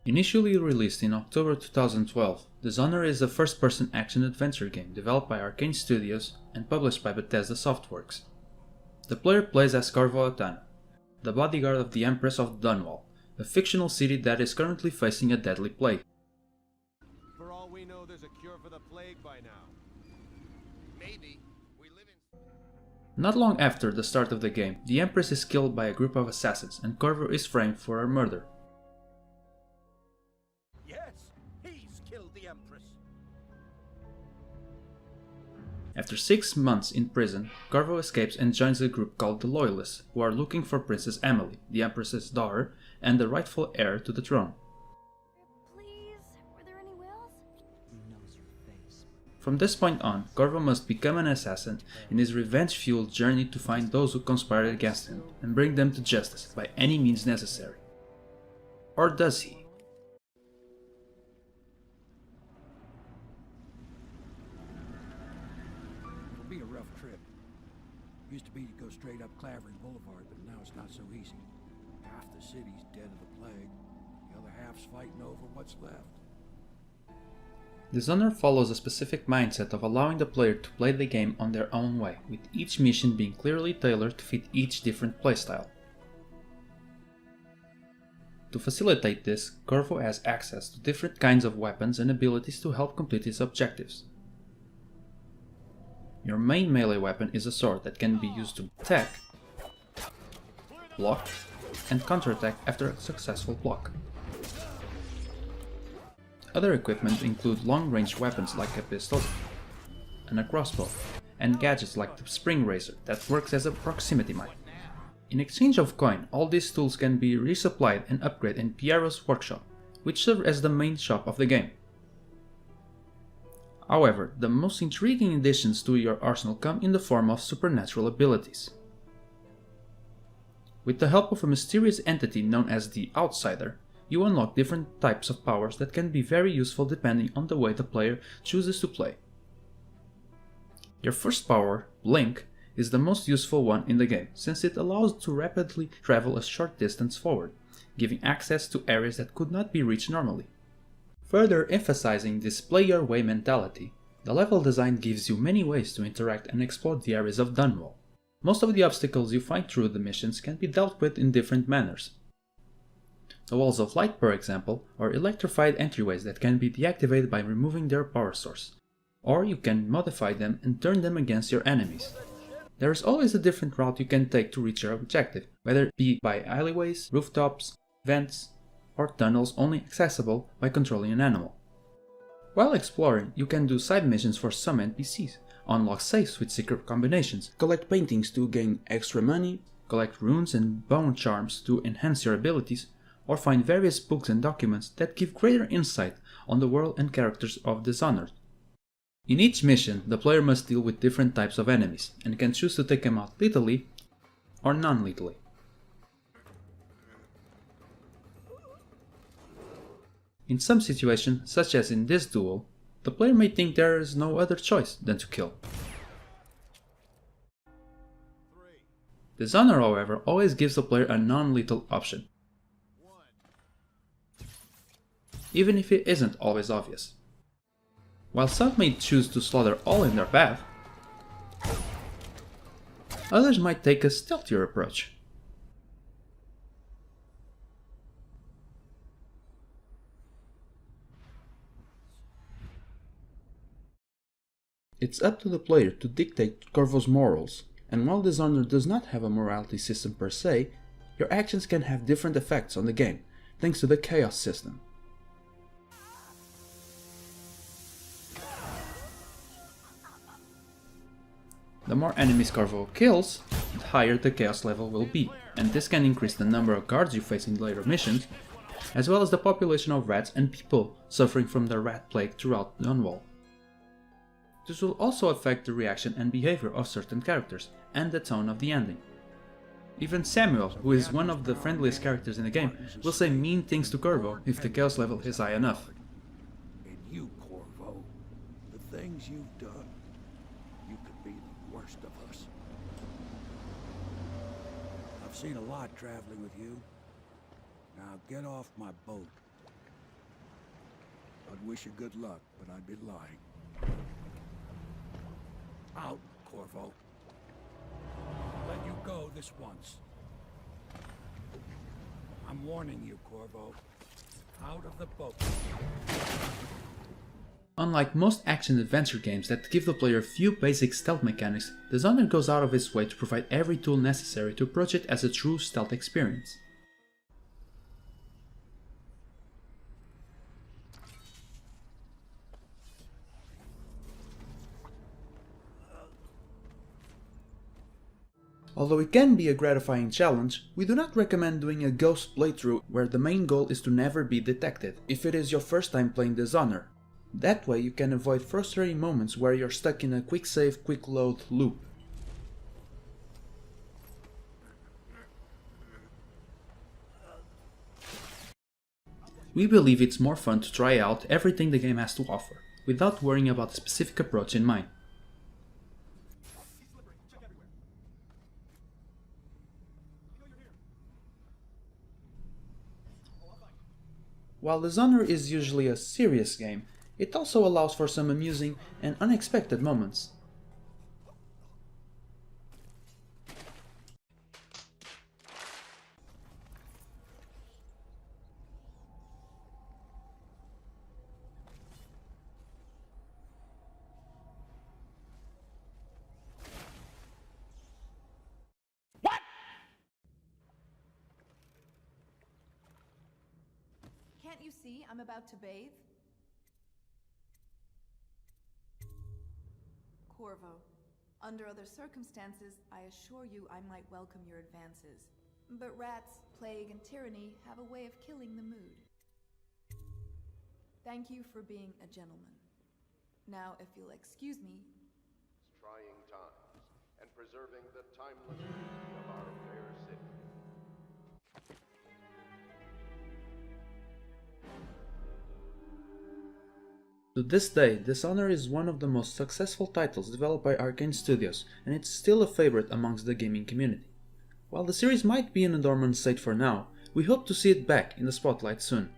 Initially released in October 2012, Dishonored is a first-person action-adventure game developed by Arcane Studios and published by Bethesda Softworks. The player plays as Corvo Otana, the bodyguard of the Empress of Dunwall, a fictional city that is currently facing a deadly plague. For all we know, there's a cure for the plague by now. Maybe. We live in... Not long after the start of the game, the Empress is killed by a group of assassins and Corvo is framed for her murder. After 6 months in prison, Corvo escapes and joins a group called the Loyalists, who are looking for Princess Emily, the Empress's daughter, and the rightful heir to the throne. Please, were there any wills? Knows your face. From this point on, Corvo must become an assassin in his revenge-fueled journey to find those who conspired against him and bring them to justice by any means necessary. Or does he? Be a rough trip. Used to be to go straight up Clavering Boulevard, but now it's not so easy. Half the city's dead of the plague. The other half's fighting over what's left. Dishonored follows a specific mindset of allowing the player to play the game on their own way, with each mission being clearly tailored to fit each different playstyle. To facilitate this, Corvo has access to different kinds of weapons and abilities to help complete his objectives. Your main melee weapon is a sword that can be used to attack, block, and counterattack after a successful block. Other equipment include long-range weapons like a pistol and a crossbow, and gadgets like the Spring Razor that works as a proximity mine. In exchange of coin, all these tools can be resupplied and upgraded in Piero's workshop, which serves as the main shop of the game. However, the most intriguing additions to your arsenal come in the form of supernatural abilities. With the help of a mysterious entity known as the Outsider, you unlock different types of powers that can be very useful depending on the way the player chooses to play. Your first power, Blink, is the most useful one in the game, since it allows to rapidly travel a short distance forward, giving access to areas that could not be reached normally. Further emphasizing this play-your-way mentality, the level design gives you many ways to interact and explore the areas of Dunwall. Most of the obstacles you find through the missions can be dealt with in different manners. The Walls of Light, for example, are electrified entryways that can be deactivated by removing their power source, or you can modify them and turn them against your enemies. There is always a different route you can take to reach your objective, whether it be by alleyways, rooftops, vents, or tunnels only accessible by controlling an animal. While exploring, you can do side missions for some NPCs, unlock safes with secret combinations, collect paintings to gain extra money, collect runes and bone charms to enhance your abilities, or find various books and documents that give greater insight on the world and characters of Dishonored. In each mission, the player must deal with different types of enemies, and can choose to take them out lethally or non-lethally. In some situations, such as in this duel, the player may think there is no other choice than to kill. Dishonored, however, always gives the player a non-lethal option, even if it isn't always obvious. While some may choose to slaughter all in their path, others might take a stealthier approach. It's up to the player to dictate Corvo's morals, and while Dishonored does not have a morality system per se, your actions can have different effects on the game, thanks to the chaos system. The more enemies Corvo kills, the higher the chaos level will be, and this can increase the number of guards you face in later missions, as well as the population of rats and people suffering from the rat plague throughout Dunwall. This will also affect the reaction and behavior of certain characters, and the tone of the ending. Even Samuel, who is one of the friendliest characters in the game, will say mean things to Corvo if the chaos level is high enough. And you, Corvo, the things you've done, you could be the worst of us. I've seen a lot traveling with you. Now get off my boat I'd wish you good luck, but I'd be lying. Out, Corvo. Let you go this once. I'm warning you, Corvo. Out of the boat. Unlike most action-adventure games that give the player few basic stealth mechanics, Dishonored goes out of its way to provide every tool necessary to approach it as a true stealth experience. Although it can be a gratifying challenge, we do not recommend doing a ghost playthrough where the main goal is to never be detected, if it is your first time playing Dishonored. That way you can avoid frustrating moments where you're stuck in a quick save, quick load loop. We believe it's more fun to try out everything the game has to offer, without worrying about a specific approach in mind. While Dishonored is usually a serious game, it also allows for some amusing and unexpected moments. Can't you see I'm about to bathe? Corvo, under other circumstances, I assure you I might welcome your advances. But rats, plague, and tyranny have a way of killing the mood. Thank you for being a gentleman. Now, if you'll excuse me... Trying times, and preserving the timeless beauty of our fair city. To this day, Dishonored is one of the most successful titles developed by Arcane Studios, and it's still a favorite amongst the gaming community. While the series might be in a dormant state for now, we hope to see it back in the spotlight soon.